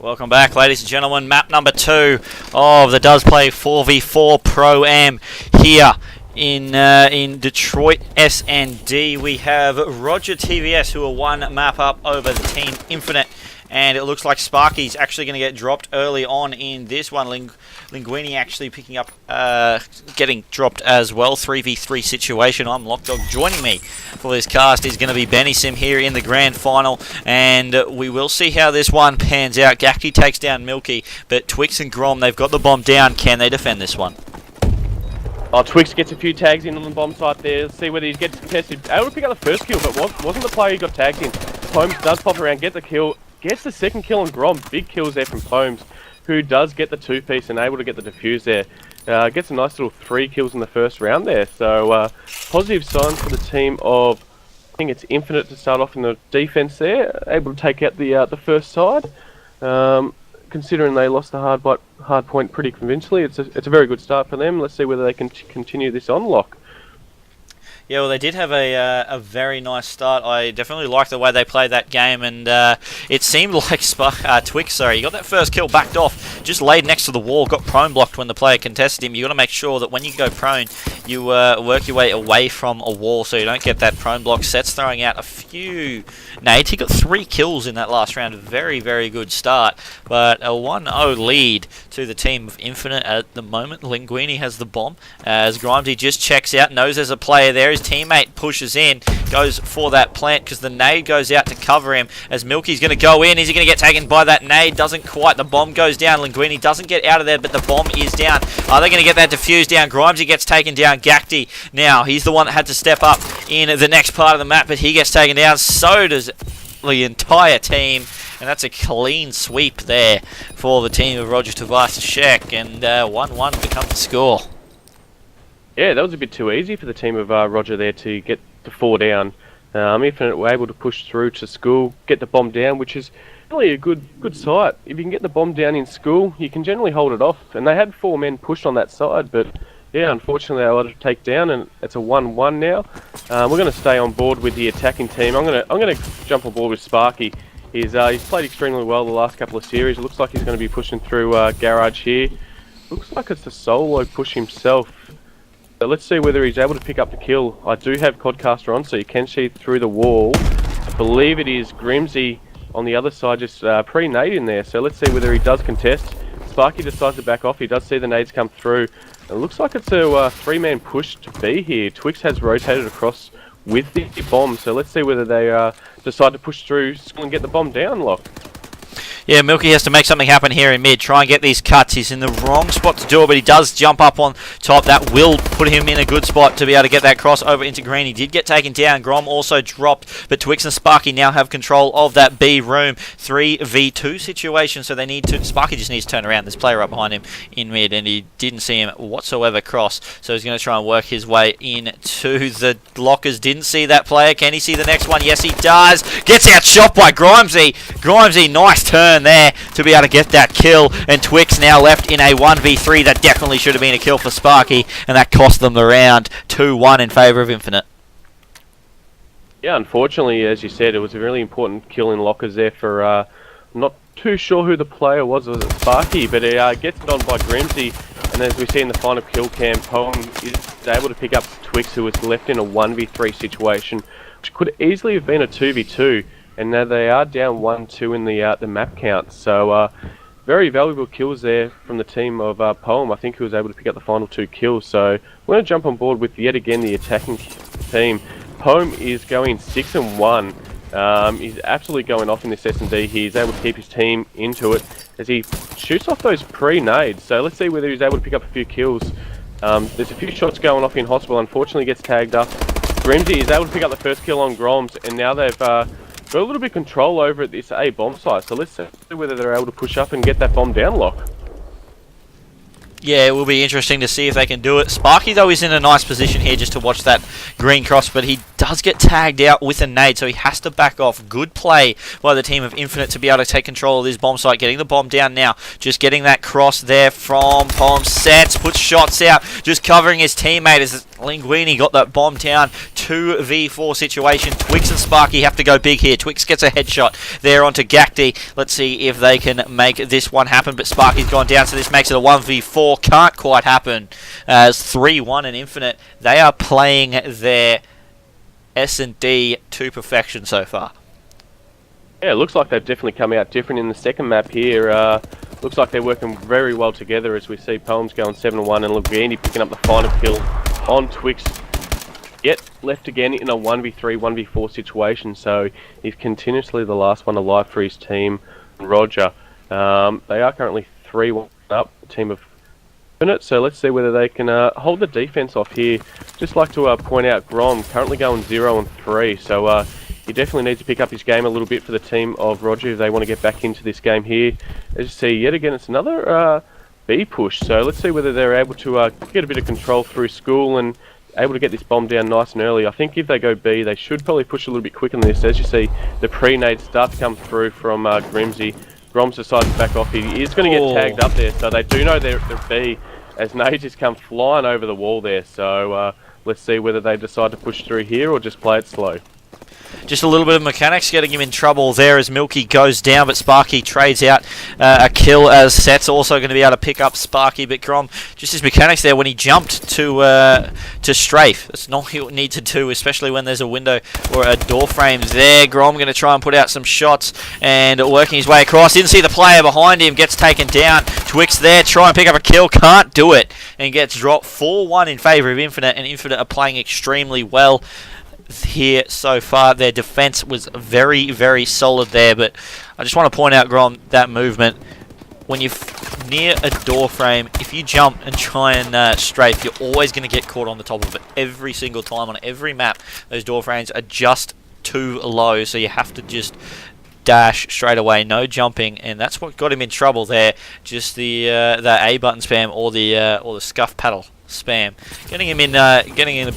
Welcome back, ladies and gentlemen. Map number 2 of the Doesplay 4v4 Pro-Am here in Detroit S&D. We have Roger TVS, who are one map up over the team Infinite, and it looks like Sparkayyy's actually going to get dropped early on in this one. LiNgUiiNi actually picking up, getting dropped as well. 3v3 situation. I'm Lockdog. Joining me for this cast is going to be Benny Sim here in the grand final, and we will see how this one pans out. Gactii takes down Milky, but Twix and xGrom, they've got the bomb down. Can they defend this one? Oh, Twix gets a few tags in on the bomb site there. Let's see whether he gets contested. Able to pick up the first kill, but wasn't the player who got tagged in. Holmes does pop around, get the kill. Gets the second kill on xGrom. Big kills there from Holmes, who does get the 2-piece and able to get the defuse there. Gets a nice little 3 kills in the first round there. So positive signs for the team of, I think it's Infinite to start off in the defense there. Able to take out the first side. Considering they lost the hard point pretty convincingly, it's a very good start for them. Let's see whether they can continue this on, Lock. Yeah, well, they did have a very nice start. I definitely liked the way they played that game, and it seemed like Twix, he got that first kill backed off, just laid next to the wall, got prone blocked when the player contested him. You got to make sure that when you go prone, you work your way away from a wall so you don't get that prone block. Setz throwing out a few nades. He got 3 kills in that last round. Very, very good start, but a 1-0 lead to the team of Infinite at the moment. LiNgUiiNi has the bomb as Grimezey just checks out, knows there's a player there. His teammate pushes in, goes for that plant because the nade goes out to cover him as Milky's going to go in. Is he going to get taken by that nade? Doesn't quite. The bomb goes down. LiNgUiiNi doesn't get out of there, but the bomb is down. Are they going to get that defuse down? Grimezey gets taken down. Gactii now, he's the one that had to step up in the next part of the map, but he gets taken down. So does the entire team. And that's a clean sweep there for the team of Roger Tuivasa-Sheck, and 1-1 becomes the score. Yeah, that was a bit too easy for the team of Roger there to get the 4 down. Infinite were able to push through to school, get the bomb down, which is really a good site. If you can get the bomb down in school, you can generally hold it off. And they had 4 men pushed on that side, but yeah, unfortunately they were able to take down, and it's a 1-1 now. We're going to stay on board with the attacking team. I'm going to jump on board with Sparkayyy. He's played extremely well the last couple of series. It looks like he's going to be pushing through Garage here. Looks like it's a solo push himself. So let's see whether he's able to pick up the kill. I do have Codcaster on, so you can see through the wall. I believe it is Grimezey on the other side, just pre-nade in there. So let's see whether he does contest. Sparkayyy decides to back off. He does see the nades come through. It looks like it's a 3-man push to be here. Twix has rotated across with the bomb, so let's see whether they decide to push through and get the bomb down, Lock. Yeah, Milky has to make something happen here in mid. Try and get these cuts. He's in the wrong spot to do it, but he does jump up on top. That will put him in a good spot to be able to get that cross over into green. He did get taken down. xGrom also dropped, but Twix and Sparkayyy now have control of that B room. 3v2 situation, so they need to... Sparkayyy just needs to turn around. There's a player up behind him in mid, and he didn't see him whatsoever cross, so he's going to try and work his way into the lockers. Didn't see that player. Can he see the next one? Yes, he does. Gets outshot by Grimezey. Grimezey, nice turn there to be able to get that kill, and Twix now left in a 1v3. That definitely should have been a kill for Sparkayyy, and that cost them the round. 2-1 in favour of Infinite. Yeah, unfortunately, as you said, it was a really important kill in lockers there for not too sure who the player was it Sparkayyy, but it gets it on by Grimezey, and as we see in the final kill cam, Poem is able to pick up Twix, who was left in a 1v3 situation, which could easily have been a 2v2. And now they are down 1-2 in the map count. So very valuable kills there from the team of Poem. I think he was able to pick up the final 2 kills. So we're going to jump on board with yet again the attacking team. Poem is going 6-1. He's absolutely going off in this S&D. He's able to keep his team into it as he shoots off those pre-nades. So let's see whether he's able to pick up a few kills. There's a few shots going off in hospital. Unfortunately gets tagged up. Grimezey is able to pick up the first kill on xGroms, and now they've... got a little bit of control over at this A bomb site, so let's see whether they're able to push up and get that bomb down, Lock. Yeah, it will be interesting to see if they can do it. Sparkayyy, though, is in a nice position here just to watch that green cross, but he does get tagged out with a nade, so he has to back off. Good play by the team of Infinite to be able to take control of this bomb site. Getting the bomb down now. Just getting that cross there from Setz. Puts shots out. Just covering his teammate as LiNgUiiNi got that bomb down. 2v4 situation. Twix and Sparkayyy have to go big here. Twix gets a headshot there onto Gactii. Let's see if they can make this one happen, but Sparkayyy's gone down, so this makes it a 1v4. Can't quite happen as 3-1 in Infinite. They are playing their S&D to perfection so far. Yeah, it looks like they've definitely come out different in the second map here. Looks like they're working very well together as we see Poems going 7-1 and LiNgUiiNi picking up the final kill on Twix. Yet left again in a 1v3, 1v4 situation, so he's continuously the last one alive for his team, Roger. They are currently 3-1 up, the team of Infinite, so let's see whether they can hold the defense off here. Just like to point out Grom currently going 0-3, so he definitely needs to pick up his game a little bit for the team of Roger if they want to get back into this game here. As you see, yet again, it's another B push, so let's see whether they're able to get a bit of control through school and able to get this bomb down nice and early. I think if they go B, they should probably push a little bit quicker than this. As you see, the pre-nades start to come through from Grimezey. Grom's decided to back off. He is going to get tagged up there, so they do know they're B, as nades just come flying over the wall there. So let's see whether they decide to push through here or just play it slow. Just a little bit of mechanics getting him in trouble there as Milky goes down, but Sparkayyy trades out a kill as Setz also going to be able to pick up Sparkayyy, but Grom, just his mechanics there when he jumped to strafe. That's not what you need to do, especially when there's a window or a door frame there. Grom going to try and put out some shots and working his way across. Didn't see the player behind him, gets taken down. Twix there, try and pick up a kill, can't do it, and gets dropped 4-1 in favour of Infinite, and Infinite are playing extremely well here so far. Their defense was very, very solid there, but I just want to point out, Grom, that movement. When you're near a door frame, if you jump and try and strafe, you're always going to get caught on the top of it every single time on every map. Those door frames are just too low, so you have to just dash straight away, no jumping, and that's what got him in trouble there. Just the A button spam or the scuff paddle spam, getting him in a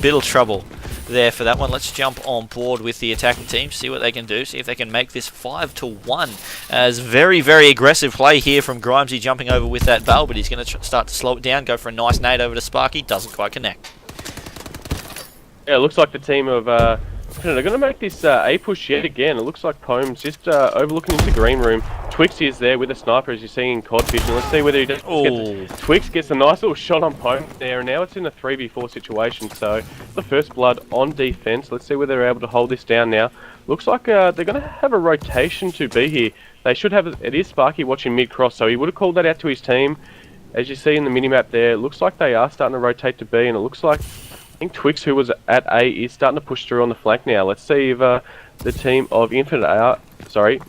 bit of trouble there for that one. Let's jump on board with the attacking team, see what they can do, see if they can make this 5-1. As very, very aggressive play here from Grimezey jumping over with that bell, but he's going to start to slow it down, go for a nice nade over to Sparkayyy, doesn't quite connect. Yeah, it looks like the team of they're going to make this A push yet again. It looks like Poems just overlooking into green room. Twix is there with a sniper, as you're seeing in COD vision. Let's see whether he does Twix gets a nice little shot on Poems there, and now it's in a 3v4 situation. So the first blood on defense. Let's see whether they're able to hold this down now. Looks like they're going to have a rotation to be here. They should have. It is Sparkayyy watching mid cross, so he would have called that out to his team. As you see in the minimap there, it looks like they are starting to rotate to B, and it looks like I think Twix, who was at A, is starting to push through on the flank now. Let's see if the team of Infinite are,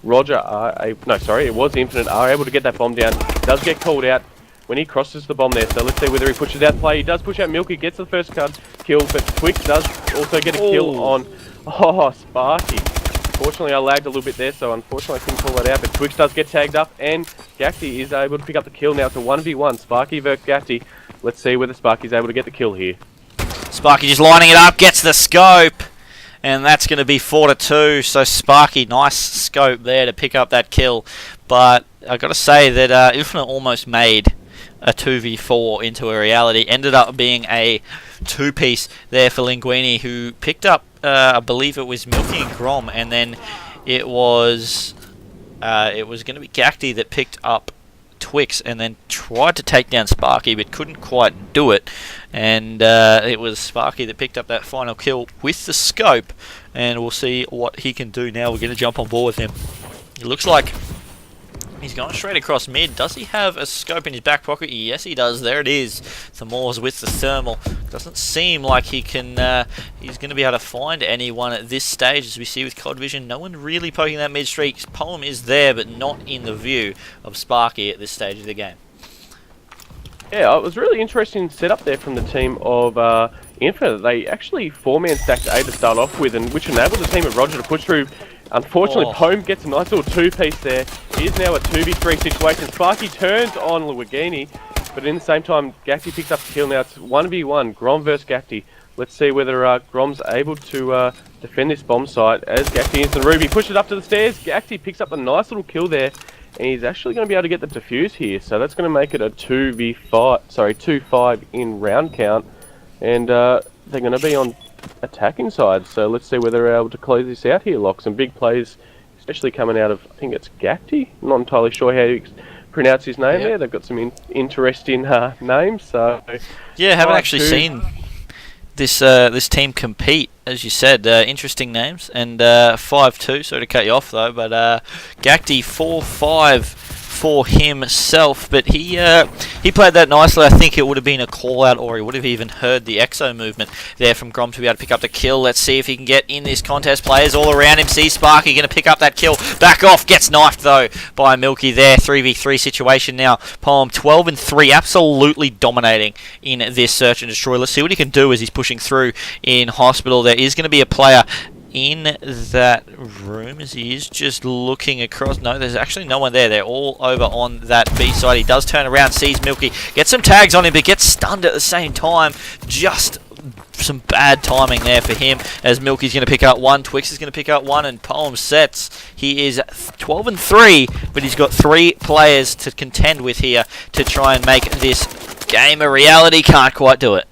Roger are, it was Infinite, are able to get that bomb down. Does get called out when he crosses the bomb there, so let's see whether he pushes out play. He does push out Milky, gets the first kill, but Twix does also get a kill on, Sparkayyy. Unfortunately, I lagged a little bit there, so unfortunately I couldn't pull that out, but Twix does get tagged up, and Gactii is able to pick up the kill now. It's a 1v1, Sparkayyy versus Gactii. Let's see whether Sparkayyy is able to get the kill here. Sparkayyy just lining it up, gets the scope, and that's going to be 4-2. So Sparkayyy, nice scope there to pick up that kill. But I've got to say that Infinite almost made a 2v4 into a reality. Ended up being a two-piece there for LiNgUiiNi, who picked up, I believe it was Milky and Grom, and then it was going to be Gactii that picked up Twix and then tried to take down Sparkayyy but couldn't quite do it, and it was Sparkayyy that picked up that final kill with the scope, and we'll see what he can do now. We're going to jump on board with him. It looks like he's going straight across mid. Does he have a scope in his back pocket? Yes, he does. There it is. Thamor's with the thermal. Doesn't seem like he can. He's going to be able to find anyone at this stage, as we see with COD vision. No one really poking that mid streak. Poem is there, but not in the view of Sparkayyy at this stage of the game. Yeah, it was really interesting setup there from the team of Infinite. They actually four-man stacked A to start off with, and which enabled the team of Roger to push through. Unfortunately, Poem gets a nice little two-piece there. It is now a 2v3 situation. Sparkayyy turns on LiNgUiiNi. But in the same time, Gactii picks up the kill. Now it's 1v1, Grom versus Gactii. Let's see whether Grom's able to defend this bomb site as Gactii instant Ruby pushes up to the stairs. Gactii picks up a nice little kill there, and he's actually going to be able to get the defuse here. So that's going to make it a 2-5 in round count, and they're going to be on attacking side. So let's see whether they're able to close this out here. Lock some big plays, especially coming out of, I think it's Gactii. I'm not entirely sure how you pronounce his name there. They've got some interesting names. So yeah, haven't actually seen this team compete, as you said. Interesting names, and 5-2. Sorry to cut you off though, but Gactii 4-5 for himself, but he played that nicely. I think it would have been a call out, or he would have even heard the exo movement there from Grom to be able to pick up the kill. Let's see if he can get in this contest. Players all around him. See Sparkayyy going to pick up that kill. Back off. Gets knifed though by Milky there. 3v3 situation now. Palm 12-3, absolutely dominating in this search and destroy. Let's see what he can do as he's pushing through in hospital. There is going to be a player in that room as he is just looking across. No, there's actually no one there. They're all over on that B side. He does turn around, sees Milky, gets some tags on him, but gets stunned at the same time. Just some bad timing there for him, as Milky's going to pick up one, Twix is going to pick up one, and Palm Setz. He is 12-3, but he's got 3 players to contend with here to try and make this game a reality. Can't quite do it.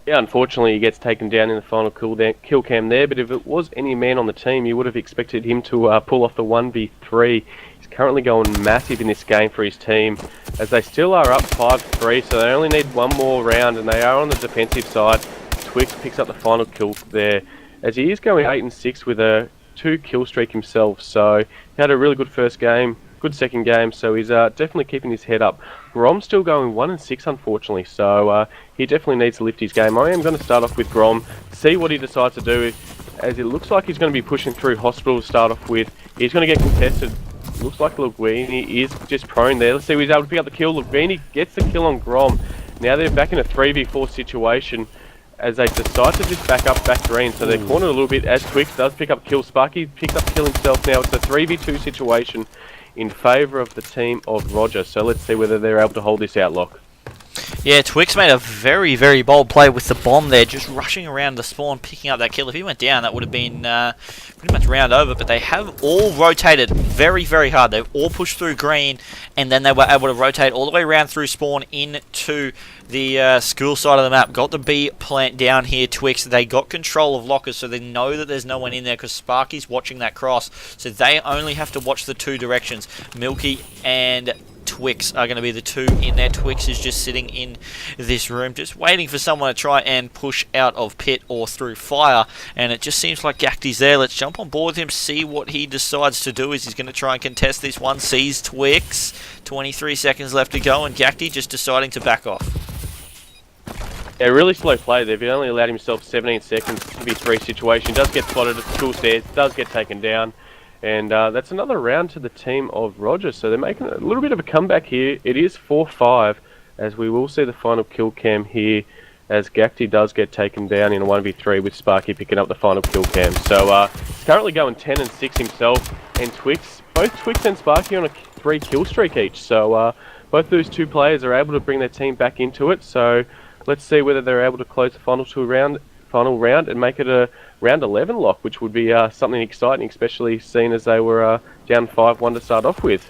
Yeah, unfortunately he gets taken down in the final kill cam there, but if it was any man on the team, you would have expected him to pull off the 1v3. He's currently going massive in this game for his team, as they still are up 5-3, so they only need one more round, and they are on the defensive side. Twix picks up the final kill there, as he is going 8-6 with a 2 kill streak himself, so he had a really good first game. Good second game, so he's definitely keeping his head up. Grom's still going 1-6, unfortunately, so he definitely needs to lift his game. I am going to start off with Grom, see what he decides to do, as it looks like he's going to be pushing through hospital to start off with. He's going to get contested. Looks like LiNgUiiNi is just prone there. Let's see if he's able to pick up the kill. LiNgUiiNi gets the kill on Grom. Now they're back in a 3v4 situation, as they decide to just back up back green, so they're cornered a little bit, as Twix does pick up kill. Sparkayyy picks up kill himself now. It's a 3v2 situation in favour of the team of Roger, so let's see whether they're able to hold this out, Lock. Yeah, Twix made a very, very bold play with the bomb there, just rushing around the spawn, picking up that kill. If he went down, that would have been pretty much round over, but they have all rotated very, very hard. They've all pushed through green, and then they were able to rotate all the way around through spawn into the school side of the map. Got the B plant down here, Twix. They got control of lockers, so they know that there's no one in there because Sparkyy's watching that cross, so they only have to watch the 2 directions. Milky and Twix are going to be the 2 in there. Twix is just sitting in this room, just waiting for someone to try and push out of pit or through fire, and it just seems like Gactii's there. Let's jump on board with him, see what he decides to do. Is he's going to try and contest this one. Sees Twix, 23 seconds left to go, and Gactii just deciding to back off. Yeah, really slow play there. He only allowed himself 17 seconds to be 3 situation. Does get spotted at the school stairs, does get taken down. And that's another round to the team of Roger. So they're making a little bit of a comeback here. It is 4-5, as we will see the final kill cam here, as Gactii does get taken down in a 1v3 with Sparkayyy picking up the final kill cam. So currently going 10-6 himself, and Twix, both Twix and Sparkayyy on a 3 kill streak each. So both those 2 players are able to bring their team back into it. So let's see whether they're able to close the final round and make it a round 11 lock, which would be something exciting, especially seeing as they were down 5-1 to start off with.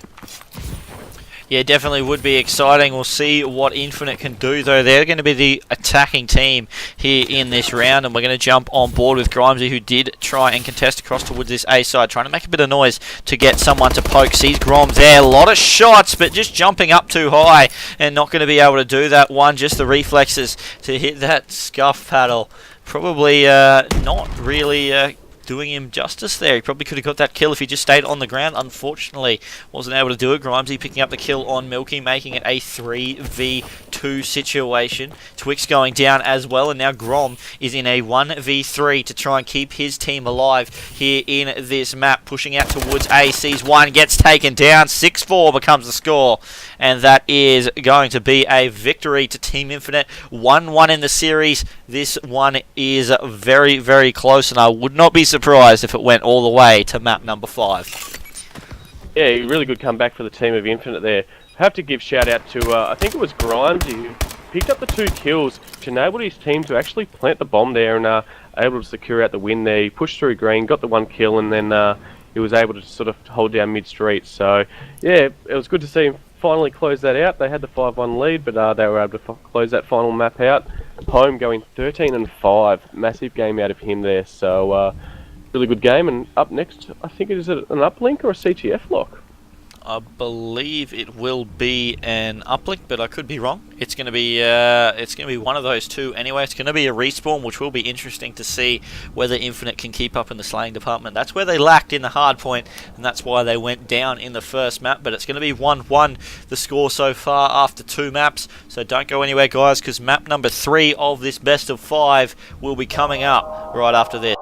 Yeah, definitely would be exciting. We'll see what Infinite can do, though. They're going to be the attacking team here in this round, and we're going to jump on board with Grimezey, who did try and contest across towards this A side, trying to make a bit of noise to get someone to poke. Sees Grom there. A lot of shots, but just jumping up too high and not going to be able to do that one. Just the reflexes to hit that scuff paddle. Probably not really doing him justice there. He probably could have got that kill if he just stayed on the ground. Unfortunately, wasn't able to do it. Grimezey picking up the kill on Milky, making it a 3v2 situation. Twix going down as well, and now Grom is in a 1v3 to try and keep his team alive here in this map. Pushing out towards A, sees one, gets taken down. 6-4 becomes the score, and that is going to be a victory to Team Infinite. 1-1 in the series. This one is very, very close, and I would not be surprised if it went all the way to map number 5. Yeah, really good comeback for the team of Infinite there. have to give shout out to, I think it was Grimezey, who picked up the 2 kills, which enabled his team to actually plant the bomb there and able to secure out the win there. He pushed through green, got the 1 kill, and then he was able to sort of hold down mid-street. So, yeah, it was good to see him finally close that out. They had the 5-1 lead, but they were able to close that final map out. Home going 13-5. Massive game out of him there. So, really good game. And up next, I think it is an uplink or a CTF lock. I believe it will be an uplink, but I could be wrong. It's going to be one of those two anyway. It's going to be a respawn, which will be interesting to see whether Infinite can keep up in the slaying department. That's where they lacked in the hard point, and that's why they went down in the first map. But it's going to be 1-1 the score so far after 2 maps. So don't go anywhere, guys, because map number 3 of this best of 5 will be coming up right after this.